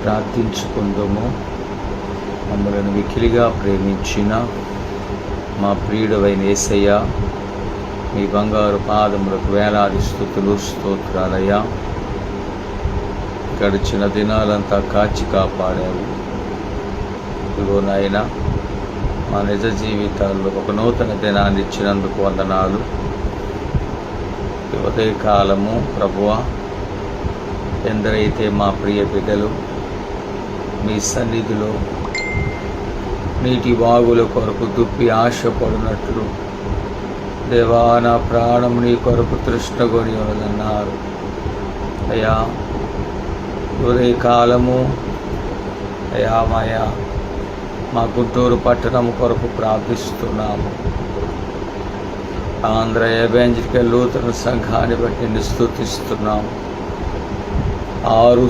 ప్రార్థించుకుందుము. మమ్మలను మిక్కిలిగా ప్రేమించిన మా ప్రియుడవైన యేసయ్య, మీ బంగారు పాదములకు వేలాది స్తుతులు స్తోత్రాలయ్యా. గడిచిన దినాలంతా కాచి కాపాడావు. ఇదిగో నాయన, మా నిజ జీవితాల్లో ఒక నూతన దినాన్ని ఇచ్చినందుకు వందనాలు. ఉదయ కాలము ప్రభువా, ఎందరైతే మా ప్రియ బిడ్డలు మీ సన్నిధిలో నీటి వాగుల కొరకు దుప్పి ఆశపడినట్లు, దేవా నా ప్రాణం నీ కొరకు తృష్ణగొని ఉన్నదన్నారు. అయ్యా, ఉదయ కాలము అయ్యా మా గుంటూరు పట్టణం కొరకు ప్రార్థిస్తున్నాము. ఆంధ్ర ఎవెంజలికల్ లూథరన్ సంఘాన్ని బట్టి స్తుతిస్తున్నాము. 6